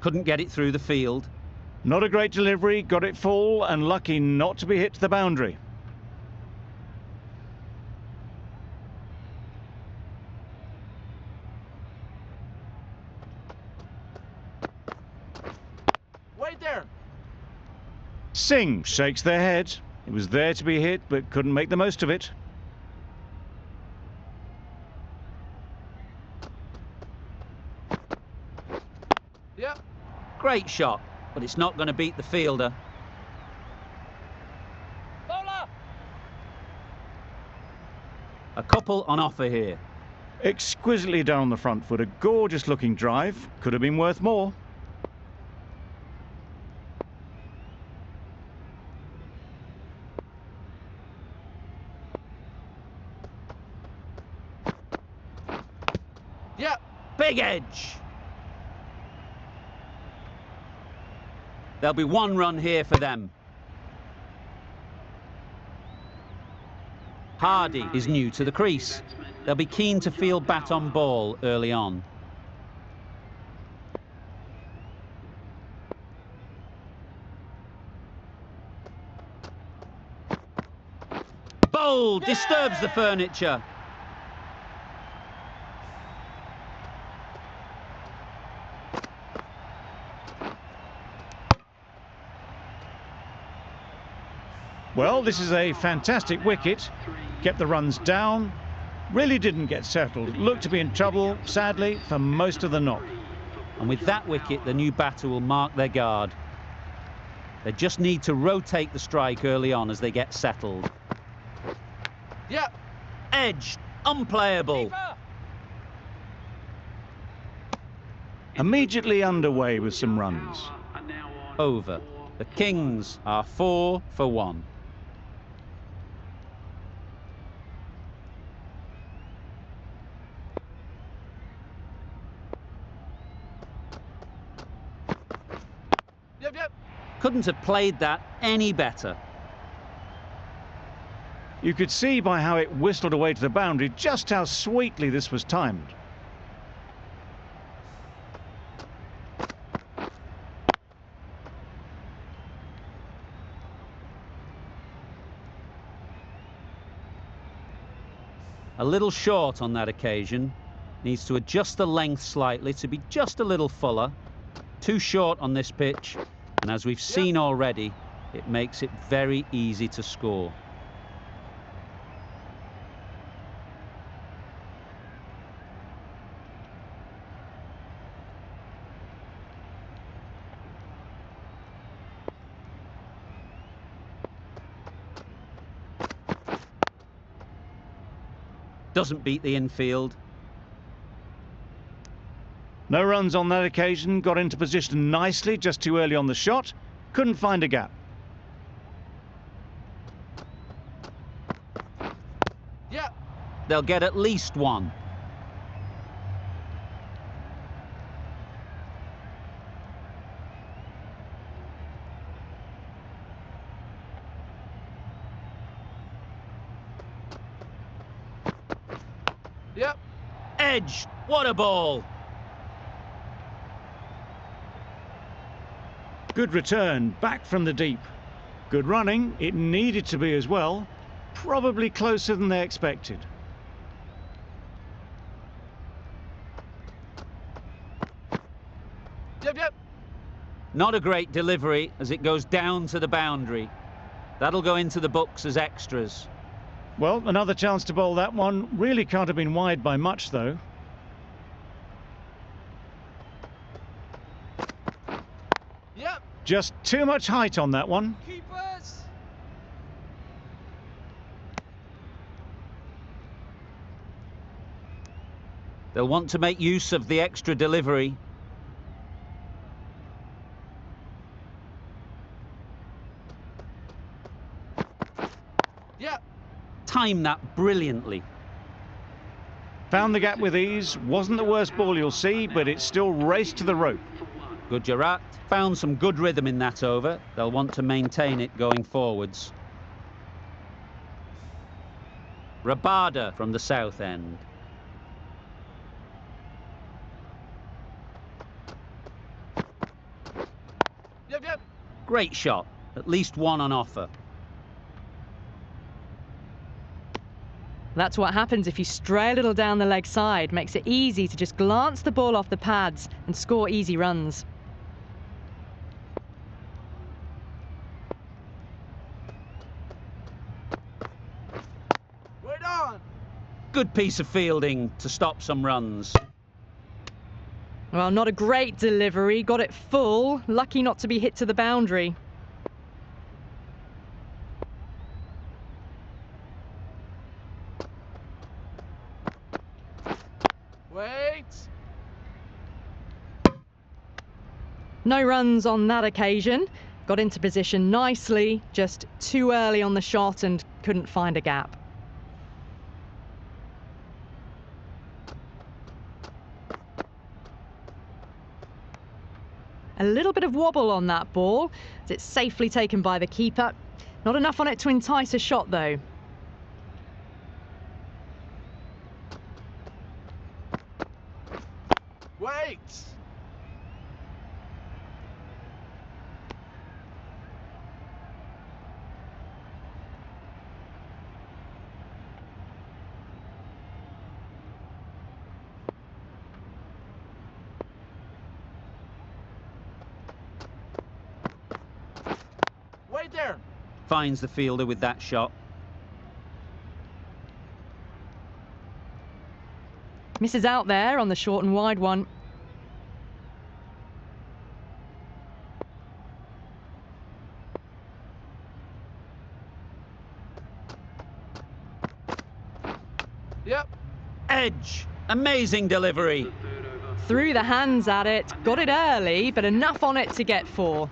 couldn't get it through the field. Not a great delivery, got it full and lucky not to be hit to the boundary. Wait there. Singh shakes their head. It was there to be hit, but couldn't make the most of it. Yep. Great shot, but it's not going to beat the fielder. Bowler. A couple on offer here. Exquisitely down the front foot, a gorgeous looking drive. Could have been worth more. Yep. Big edge. There'll be one run here for them. Hardy is new to the crease. They'll be keen to field bat on ball early on. Bold, disturbs the furniture. Well, this is a fantastic wicket. Kept the runs down. Really didn't get settled. Looked to be in trouble, sadly, for most of the knock. And with that wicket, the new batter will mark their guard. They just need to rotate the strike early on as they get settled. Yep. Edge, unplayable. Keeper. Immediately underway with some runs. Over. The Kings are 4 for 1. Yep. Couldn't have played that any better. You could see by how it whistled away to the boundary just how sweetly this was timed. A little short on that occasion. Needs to adjust the length slightly to be just a little fuller. Too short on this pitch, and as we've seen already, it makes it very easy to score. Doesn't beat the infield. No runs on that occasion, got into position nicely, just too early on the shot. Couldn't find a gap. Yep. They'll get at least one. Yep. Edge, what a ball. Good return, back from the deep. Good running, it needed to be as well. Probably closer than they expected. Yep. Not a great delivery as it goes down to the boundary. That'll go into the books as extras. Well, another chance to bowl that one. Really can't have been wide by much, though. Yep. Just too much height on that one. Keepers. They'll want to make use of the extra delivery. Yep. Time that brilliantly. Found the gap with ease. Wasn't the worst ball you'll see, but it still raced to the rope. Gujarat found some good rhythm in that over. They'll want to maintain it going forwards. Rabada from the south end. Yep, yep. Great shot. At least one on offer. That's what happens if you stray a little down the leg side. Makes it easy to just glance the ball off the pads and score easy runs. Wait on. Good piece of fielding to stop some runs. Well, not a great delivery. Got it full. Lucky not to be hit to the boundary. Wait. No runs on that occasion. Got into position nicely, just too early on the shot and couldn't find a gap. A little bit of wobble on that ball, as it's safely taken by the keeper. Not enough on it to entice a shot though. Wait. Wait there. Finds the fielder with that shot. Misses out there on the short and wide one. Yep. Edge. Amazing delivery. Threw the hands at it, got it early, but enough on it to get 4.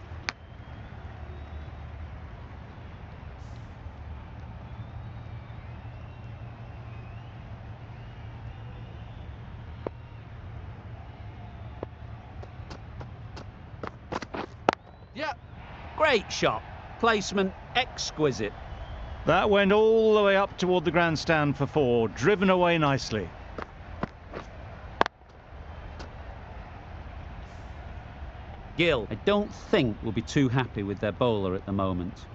Yep. Great shot. Placement exquisite. That went all the way up toward the grandstand for 4, driven away nicely. Gill, I don't think will be too happy with their bowler at the moment.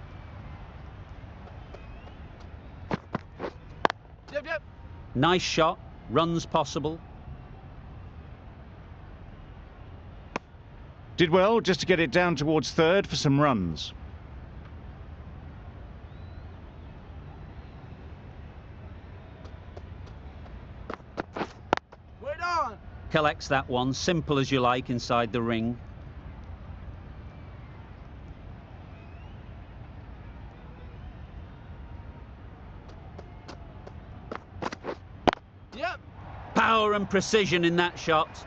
Yep, yep. Nice shot. Runs possible. Did well just to get it down towards 3rd for some runs. Wait on. Collects that one. Simple as you like inside the ring. Yep. Power and precision in that shot.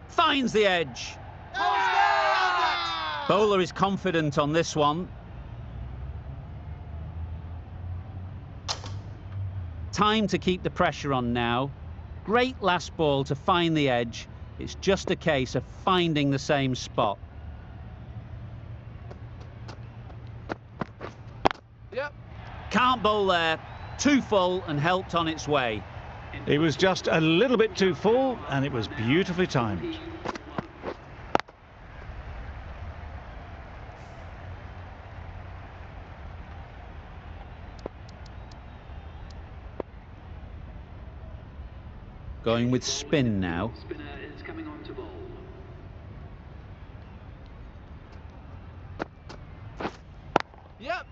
Finds the edge. Bowler is confident on this one. Time to keep the pressure on now. Great last ball to find the edge. It's just a case of finding the same spot. Yep. Can't bowl there. Too full and helped on its way. It was just a little bit too full, and it was beautifully timed. Going with spin now. Spinner is coming on to bowl. Yep.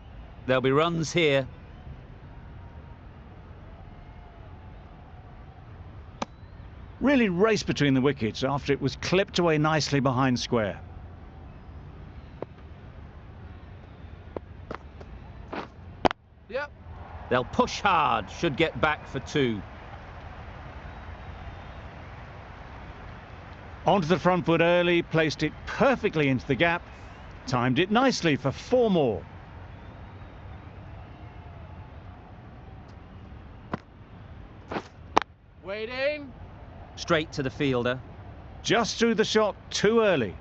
There'll be runs here. Really raced between the wickets after it was clipped away nicely behind square. Yep. They'll push hard. Should get back for 2. Onto the front foot early, placed it perfectly into the gap, timed it nicely for 4 more. Waiting. Straight to the fielder. Just threw the shot too early.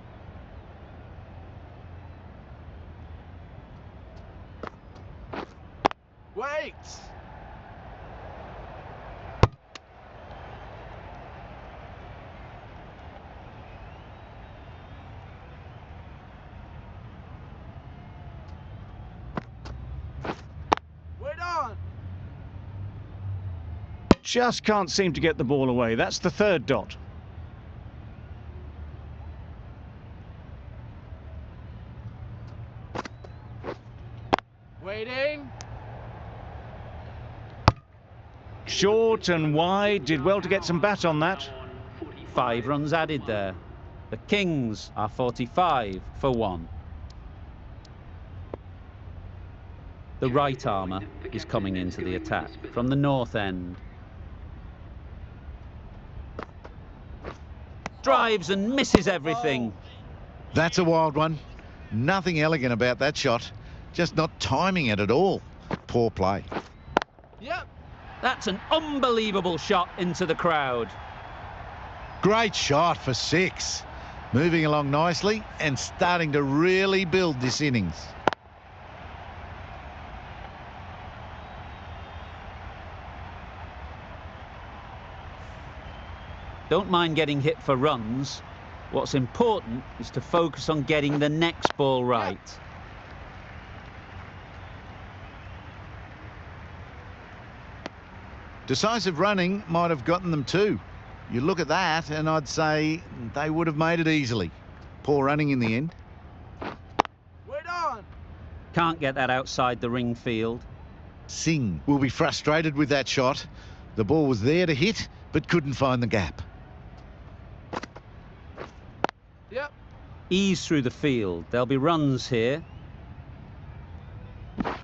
Wait. Wait on. Just can't seem to get the ball away. That's the third dot. Waiting. Short and wide. Did well to get some bat on that. 5 runs added there. The Kings are 45 for 1. The right armour is coming into the attack from the north end. Drives and misses everything. That's a wild one. Nothing elegant about that shot. Just not timing it at all. Poor play. Yep. That's an unbelievable shot into the crowd. Great shot for 6. Moving along nicely and starting to really build this innings. Don't mind getting hit for runs. What's important is to focus on getting the next ball right. Decisive running might have gotten them too. You look at that and I'd say they would have made it easily. Poor running in the end. Wait on. Can't get that outside the ring field. Singh will be frustrated with that shot. The ball was there to hit but couldn't find the gap. Yep. Ease through the field. There'll be runs here. And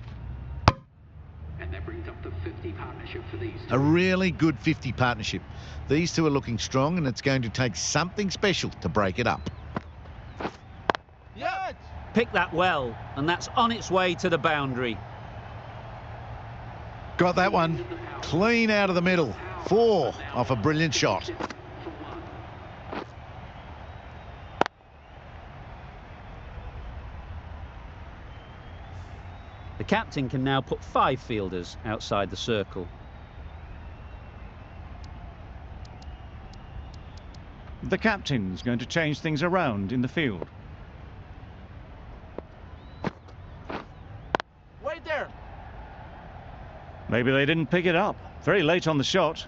that brings up the 50 partnership for these two. A really good 50 partnership. These two are looking strong and it's going to take something special to break it up. Yep. Pick that well, and that's on its way to the boundary. Got that one. Clean out of the middle. 4 off a brilliant shot. The captain can now put 5 fielders outside the circle. The captain's going to change things around in the field. Wait there. Maybe they didn't pick it up. Very late on the shot.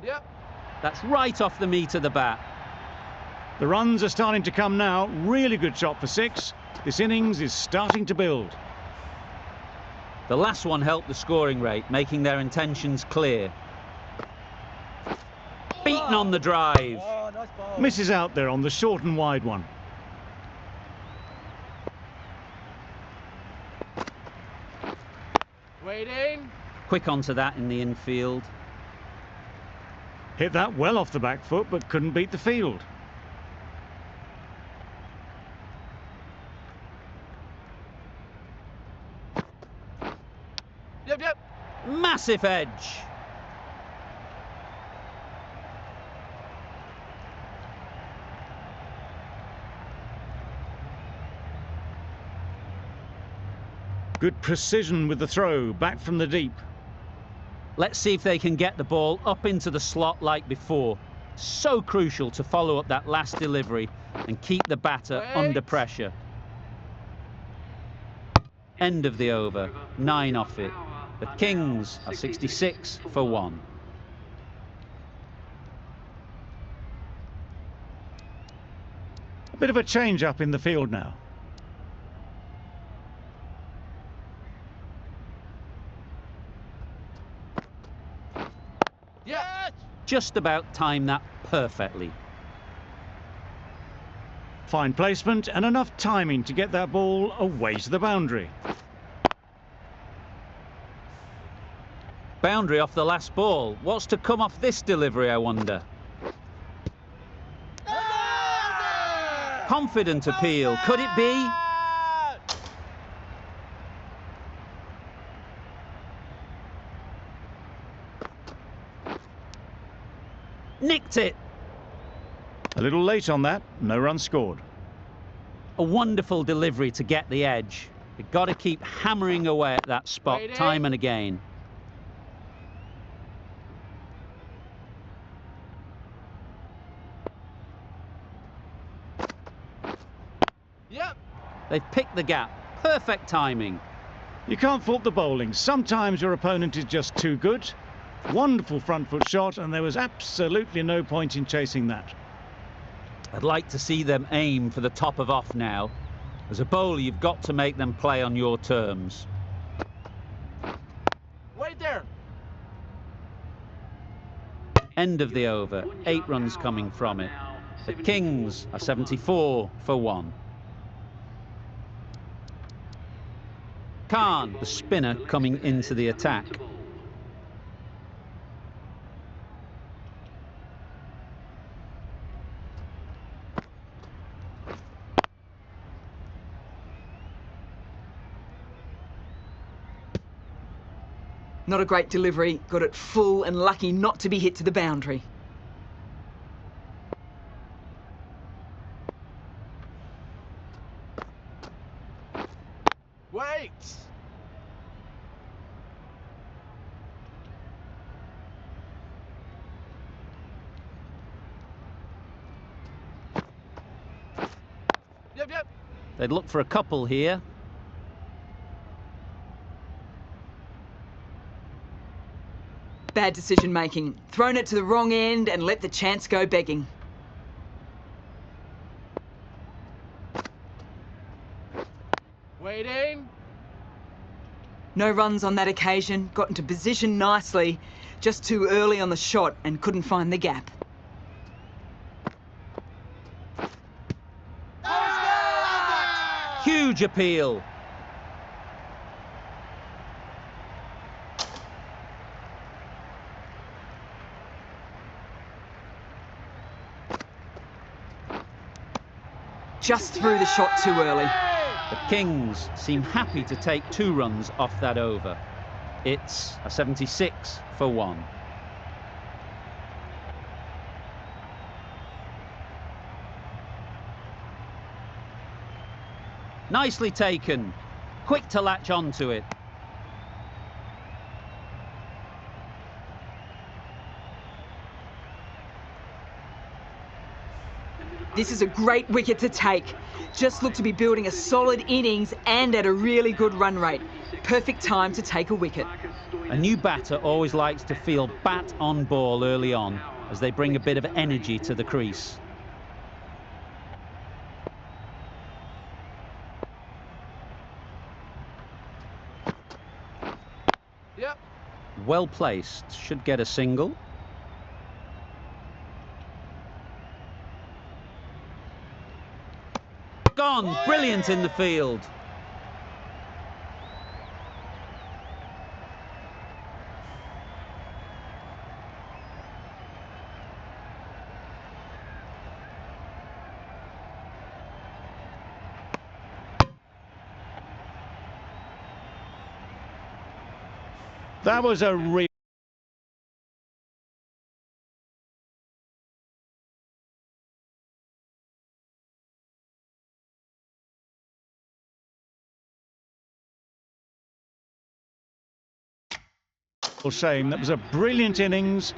Yep. That's right off the meat of the bat. The runs are starting to come now. Really good shot for 6. This innings is starting to build. The last one helped the scoring rate, making their intentions clear. Beaten on the drive. Oh, nice ball. Misses out there on the short and wide one. Waiting. Quick onto that in the infield. Hit that well off the back foot but couldn't beat the field. Yep, yep. Massive edge. Good precision with the throw, back from the deep. Let's see if they can get the ball up into the slot like before. So crucial to follow up that last delivery and keep the batter under pressure. End of the over, 9 off it. The Kings are 66 for 1. A bit of a change up in the field now. Yes. Just about timed that perfectly. Fine placement and enough timing to get that ball away to the boundary. Boundary off the last ball. What's to come off this delivery, I wonder? Confident appeal. Could it be? Nicked it. A little late on that, no run scored. A wonderful delivery to get the edge. You've got to keep hammering away at that spot time and again. Yep. They've picked the gap. Perfect timing. You can't fault the bowling. Sometimes your opponent is just too good. Wonderful front foot shot, and there was absolutely no point in chasing that. I'd like to see them aim for the top of off now. As a bowler, you've got to make them play on your terms. Wait there. End of the over. 8 runs coming from it. The Kings are 74 for 1. Khan, the spinner, coming into the attack. Not a great delivery, got it full and lucky not to be hit to the boundary. Wait. Yep. They'd look for a couple here. Bad decision making. Thrown it to the wrong end and let the chance go begging. Waiting. No runs on that occasion, got into position nicely, just too early on the shot and couldn't find the gap. Huge appeal. Just threw the shot too early. The Kings seem happy to take 2 runs off that over. It's a 76 for 1. Nicely taken. Quick to latch onto it. This is a great wicket to take. Just looked to be building a solid innings and at a really good run rate. Perfect time to take a wicket. A new batter always likes to feel bat on ball early on as they bring a bit of energy to the crease. Yep. Well placed. Should get a single. Gone. Brilliant in the field. That was a real... shame. That was a brilliant innings.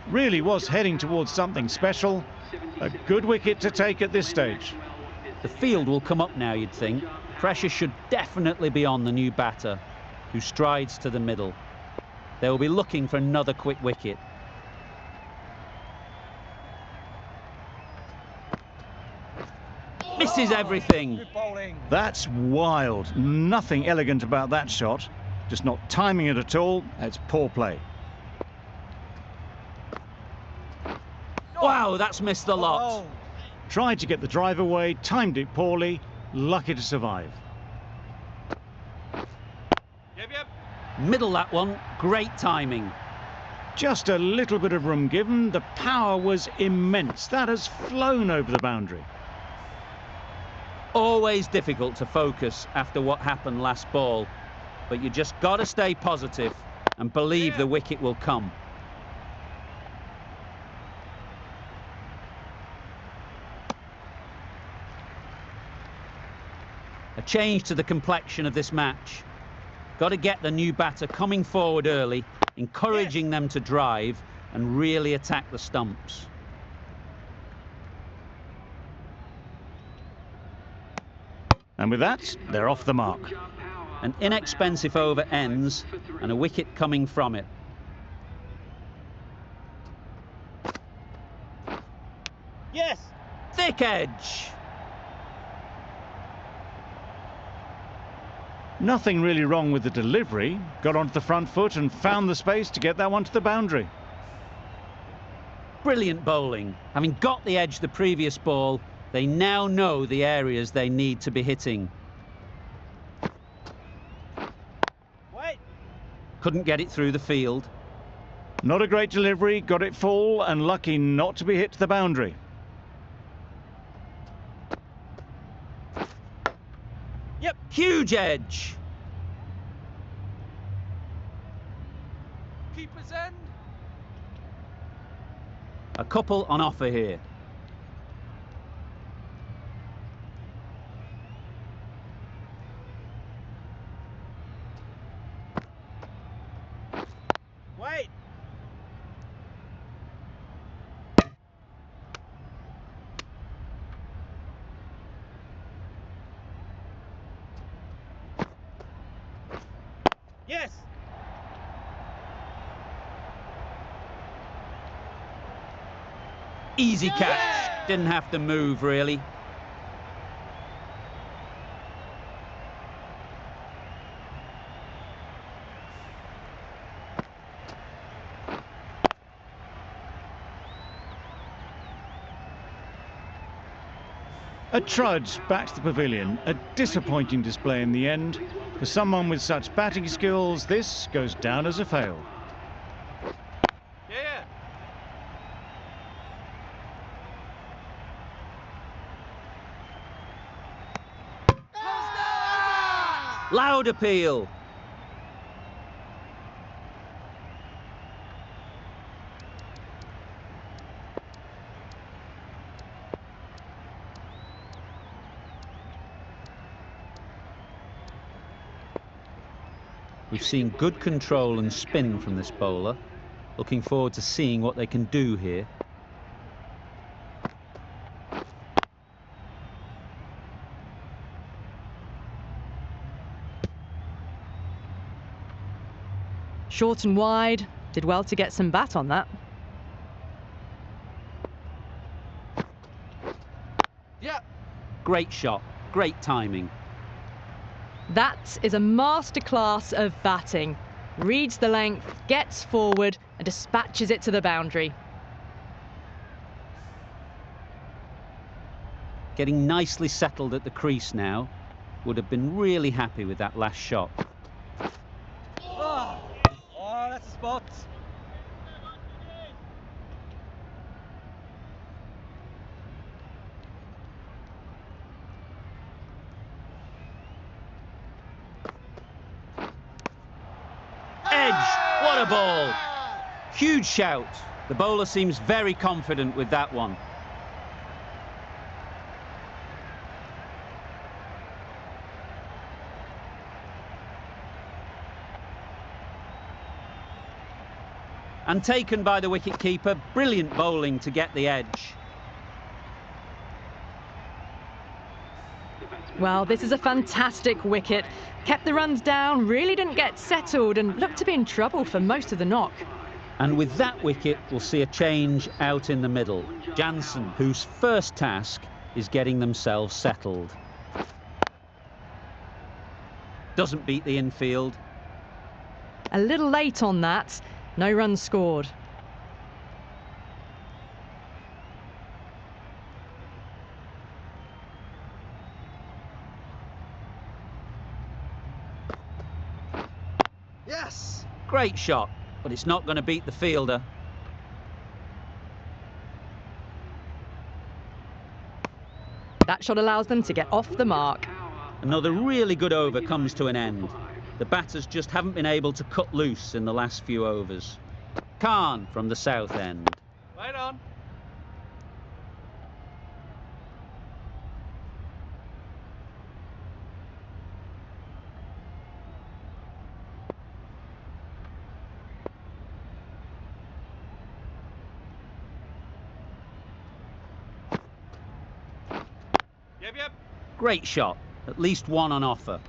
Really was heading towards something special. A good wicket to take at this stage. The field will come up now, you'd think. Pressure should definitely be on the new batter, who strides to the middle. They will be looking for another quick wicket. Misses everything. That's wild. Nothing elegant about that shot. Just not timing it at all. It's poor play. Wow, that's missed the lot. Tried to get the drive away, timed it poorly, lucky to survive. Middle that one, great timing. Just a little bit of room given. The power was immense. That has flown over the boundary. Always difficult to focus after what happened last ball, but you just got to stay positive and believe the wicket will come. A change to the complexion of this match. Got to get the new batter coming forward early, encouraging them to drive and really attack the stumps. And with that, they're off the mark. An inexpensive over ends and a wicket coming from it. Yes! Thick edge. Nothing really wrong with the delivery. Got onto the front foot and found the space to get that one to the boundary. Brilliant bowling. Having got the edge the previous ball, they now know the areas they need to be hitting. Wait! Couldn't get it through the field. Not a great delivery, got it full and lucky not to be hit to the boundary. Yep, huge edge. Keeper's end. A couple on offer here. Wait! Yes! Easy catch. Didn't have to move, really. A trudge back to the pavilion. A disappointing display in the end. For someone with such batting skills, this goes down as a fail. Yeah. Loud appeal. We've seen good control and spin from this bowler. Looking forward to seeing what they can do here. Short and wide. Did well to get some bat on that. Yeah. Great shot, great timing. That is a masterclass of batting. Reads the length, gets forward and dispatches it to the boundary. Getting nicely settled at the crease now. Would have been really happy with that last shot. Oh, that's a spot. Edge! What a ball! Huge shout. The bowler seems very confident with that one. And taken by the wicket-keeper. Brilliant bowling to get the edge. Well, this is a fantastic wicket. Kept the runs down, really didn't get settled and looked to be in trouble for most of the knock. And with that wicket, we'll see a change out in the middle. Jansen, whose first task is getting themselves settled. Doesn't beat the infield. A little late on that. No runs scored. Yes. Great shot, but it's not going to beat the fielder. That shot allows them to get off the mark. Another really good over comes to an end. The batters just haven't been able to cut loose in the last few overs. Khan from the south end. Right on. Yep, yep. Great shot. At least one on offer.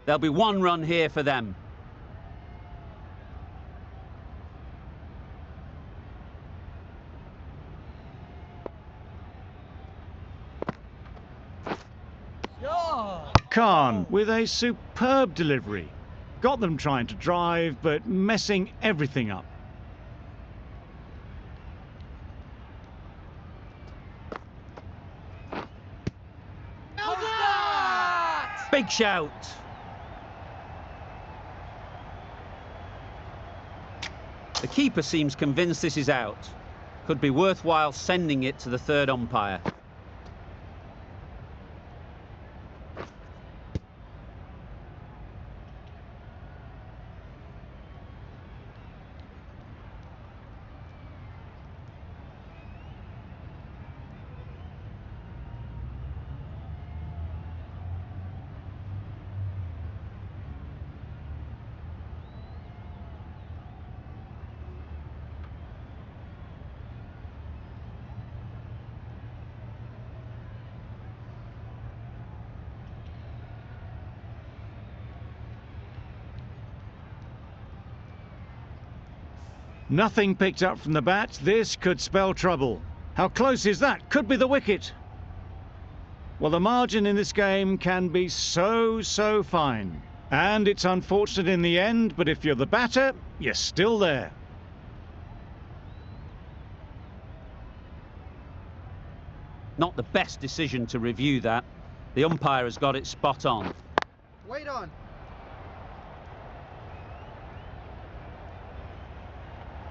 There'll be one run here for them. Khan with a superb delivery. Got them trying to drive, but messing everything up. Big shout. The keeper seems convinced this is out. Could be worthwhile sending it to the third umpire. Nothing picked up from the bat. This could spell trouble. How close is that? Could be the wicket. Well, the margin in this game can be so fine. And it's unfortunate in the end, but if you're the batter, you're still there. Not the best decision to review that. The umpire has got it spot on. Wait on.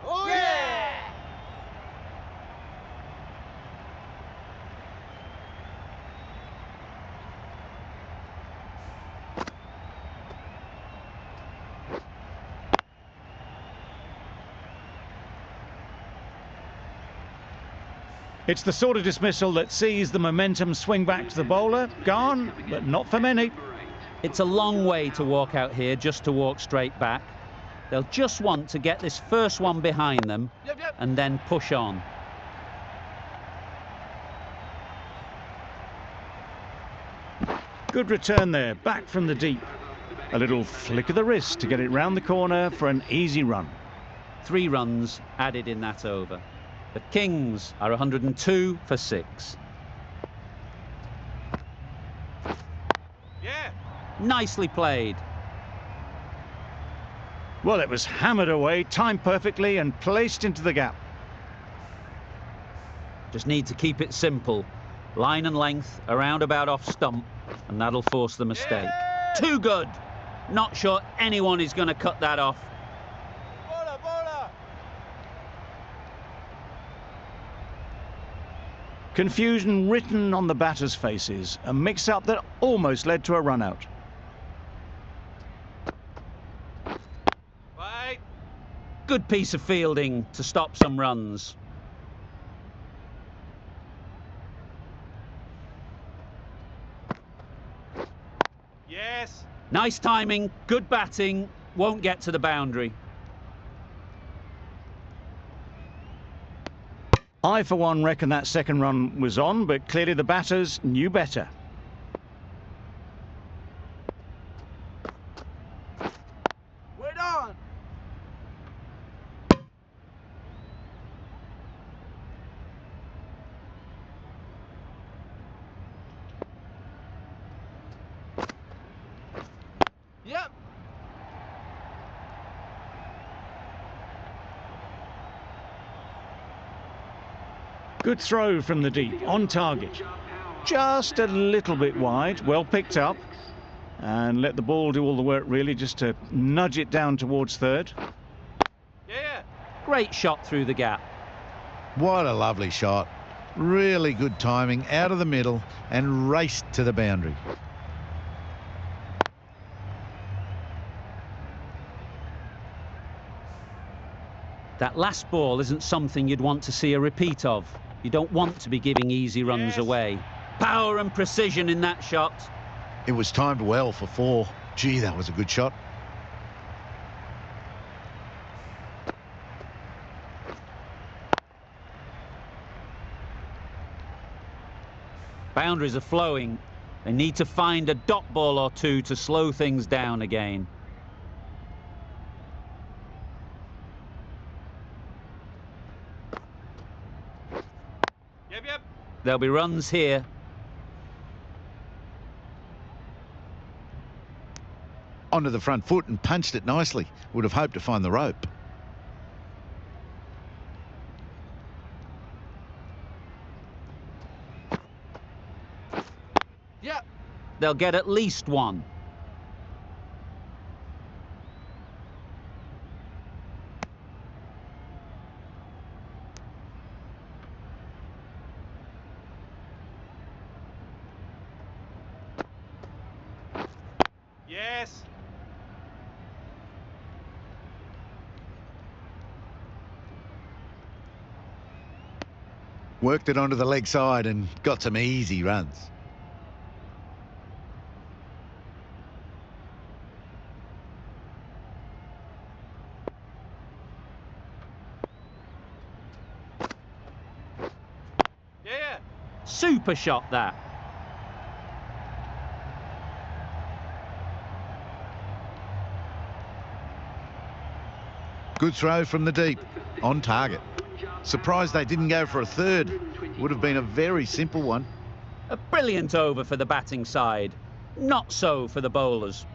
Oh, yeah! It's the sort of dismissal that sees the momentum swing back to the bowler. Gone, but not for many. It's a long way to walk out here just to walk straight back. They'll just want to get this first one behind them and then push on. Good return there, back from the deep. A little flick of the wrist to get it round the corner for an easy run. 3 runs added in that over. The Kings are 102 for 6. Yeah. Nicely played. Well, it was hammered away, timed perfectly and placed into the gap. Just need to keep it simple. Line and length, around about off stump, and that'll force the mistake. Yeah! Too good. Not sure anyone is going to cut that off. Bola, bola. Confusion written on the batters' faces. A mix-up that almost led to a run-out. Right. Good piece of fielding to stop some runs. Yes. Nice timing, good batting, won't get to the boundary. I, for one, reckon that second run was on, but clearly the batters knew better. Wait on. Yep. Good throw from the deep, on target. Just a little bit wide, well picked up. And let the ball do all the work, really, just to nudge it down towards third. Yeah. Great shot through the gap. What a lovely shot. Really good timing, out of the middle and raced to the boundary. That last ball isn't something you'd want to see a repeat of. You don't want to be giving easy runs Yes. away. Power and precision in that shot. It was timed well for 4. Gee, that was a good shot. boundaries are flowing. They need to find a dot ball or two to slow things down again. Yep. There'll be runs here. Onto the front foot and punched it nicely. Would have hoped to find the rope. Yep. They'll get at least one. Yes. Worked it onto the leg side and got some easy runs. Yeah. Super shot that. Good throw from the deep. On target. Surprised they didn't go for a third. Would have been a very simple one. A brilliant over for the batting side. Not so for the bowlers.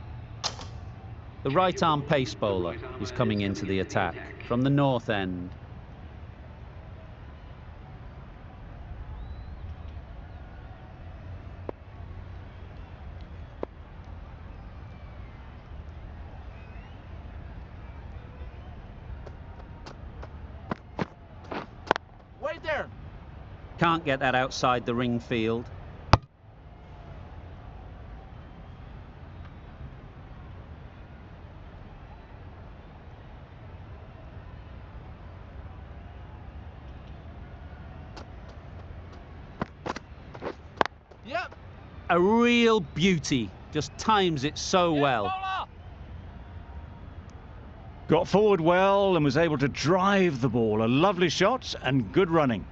The right-arm pace bowler is coming into the attack from the north end. Wait there. Can't get that outside the ring field. Yep. A real beauty. Just times it so well. Bowler. Got forward well and was able to drive the ball. A lovely shot and good running.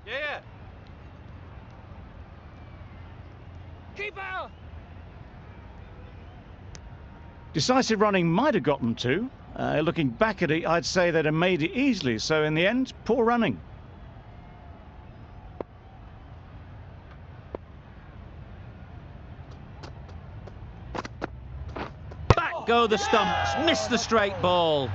Yeah. Keeper. Decisive running might have got them two. Looking back at it, I'd say they'd have made it easily. So in the end, poor running. Back go the stumps. Missed the straight ball.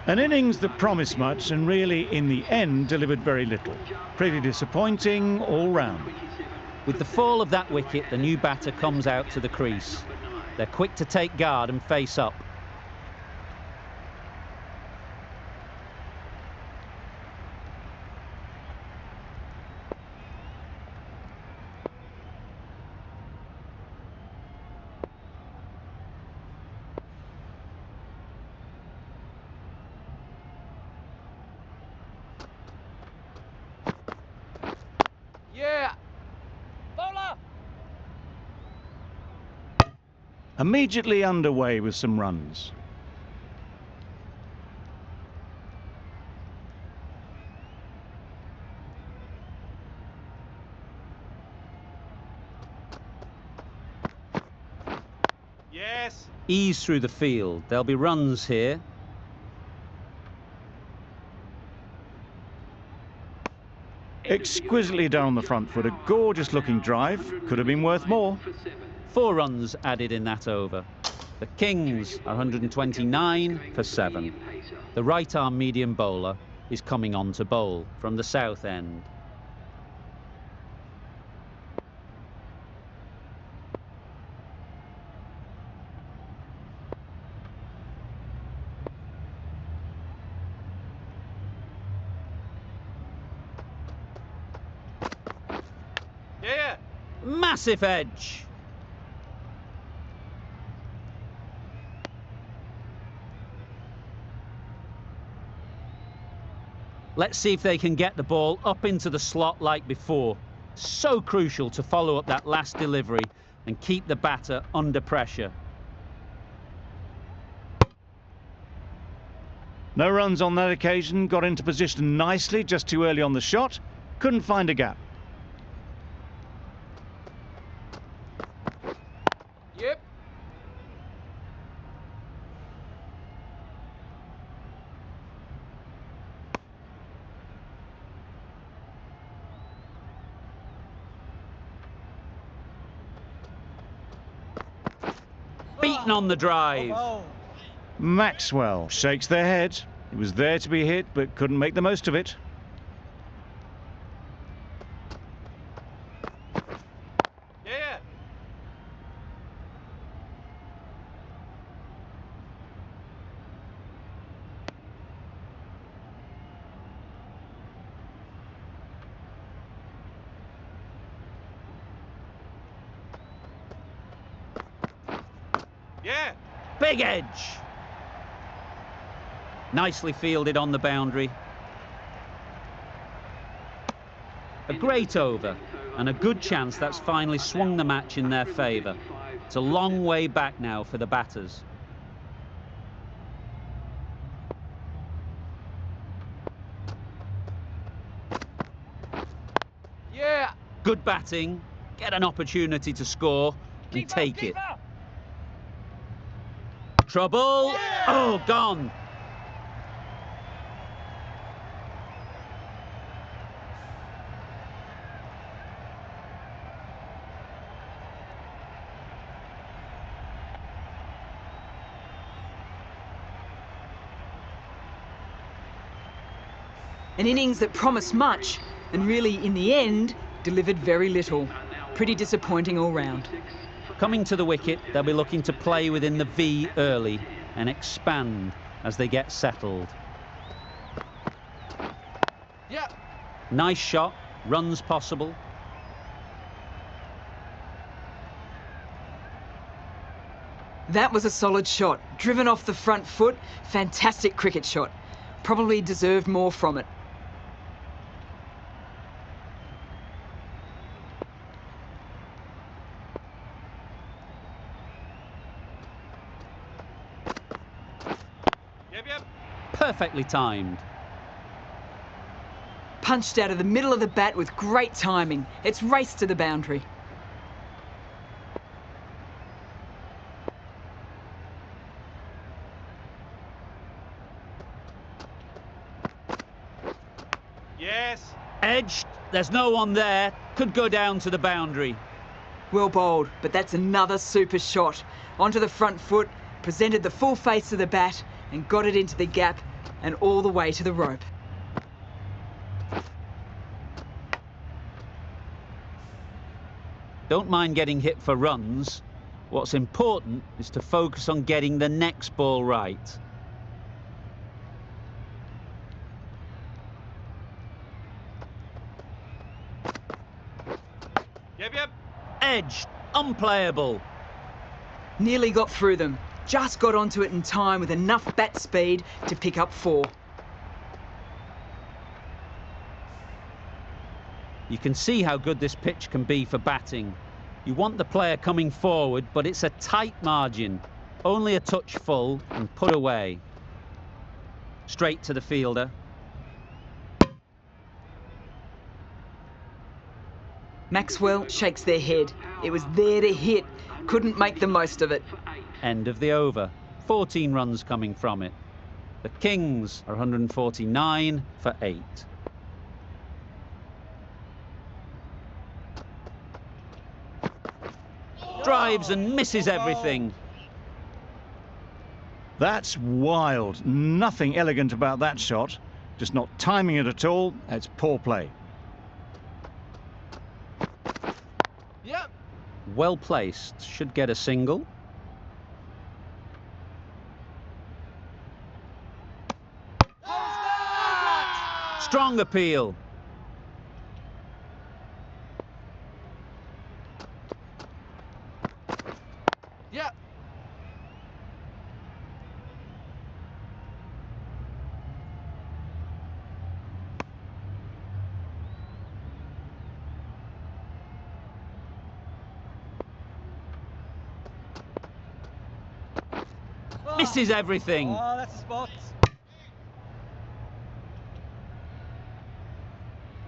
An innings that promised much and really, in the end, delivered very little. Pretty disappointing all round. With the fall of that wicket, the new batter comes out to the crease. They're quick to take guard and face up. Yeah. Bowler. Immediately underway with some runs. Yes. Ease through the field. There'll be runs here. Exquisitely down the front foot. A gorgeous looking drive. Could have been worth more. 4 runs added in that over. The Kings are 129 for 7. The right-arm medium bowler is coming on to bowl from the south end. Yeah. Massive edge. Let's see if they can get the ball up into the slot like before. So crucial to follow up that last delivery and keep the batter under pressure. No runs on that occasion, got into position nicely, just too early on the shot. Couldn't find a gap. Yep. Beaten on the drive. Maxwell shakes their head. It was there to be hit, but couldn't make the most of it. Yeah. Yeah. Big edge. Nicely fielded on the boundary. A great over and a good chance that's finally swung the match in their favour. It's a long way back now for the batters. Yeah. Good batting, get an opportunity to score and take it. Trouble. Yeah. Oh, gone. An innings that promised much and really, in the end, delivered very little. Pretty disappointing all round. Coming to the wicket, they'll be looking to play within the V early and expand as they get settled. Yeah. Nice shot, runs possible. That was a solid shot, driven off the front foot. Fantastic cricket shot. Probably deserved more from it. Yep. Perfectly timed. Punched out of the middle of the bat with great timing. It's raced to the boundary. Yes. Edged, there's no one there. Could go down to the boundary. Well bowled, but that's another super shot. Onto the front foot, presented the full face of the bat and got it into the gap and all the way to the rope. Don't mind getting hit for runs. What's important is to focus on getting the next ball right. Yep. Edged, unplayable. Nearly got through them. Just got onto it in time with enough bat speed to pick up 4. You can see how good this pitch can be for batting. You want the player coming forward, but it's a tight margin. Only a touch full and put away. Straight to the fielder. Maxwell shakes their head. It was there to hit. Couldn't make the most of it. End of the over. 14 runs coming from it. The Kings are 149 for 8. Drives and misses everything. That's wild. Nothing elegant about that shot. Just not timing it at all. It's poor play. Yep. Well placed. Should get a single. Strong appeal. Yep. Misses everything. Oh, that's a spot.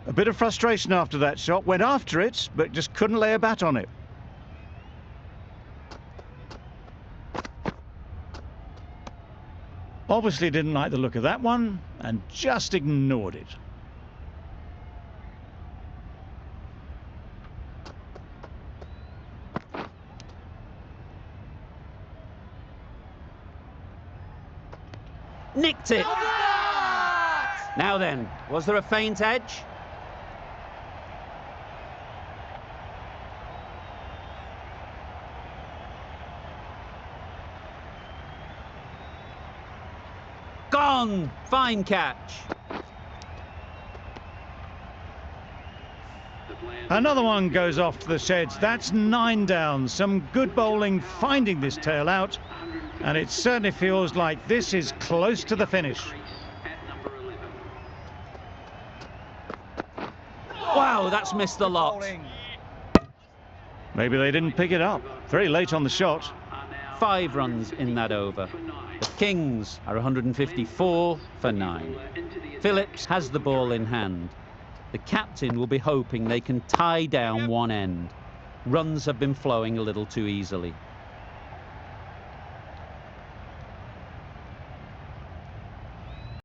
A bit of frustration after that shot. Went after it, but just couldn't lay a bat on it. Obviously didn't like the look of that one and just ignored it. Nicked it. Now then, was there a faint edge? Gone! Fine catch. Another one goes off to the sheds. That's 9 down. Some good bowling finding this tail out. And it certainly feels like this is close to the finish. Wow, that's missed the lot. Maybe they didn't pick it up. Very late on the shot. 5 runs in that over. The Kings are 154 for 9. Phillips has the ball in hand. The captain will be hoping they can tie down one end. Runs have been flowing a little too easily.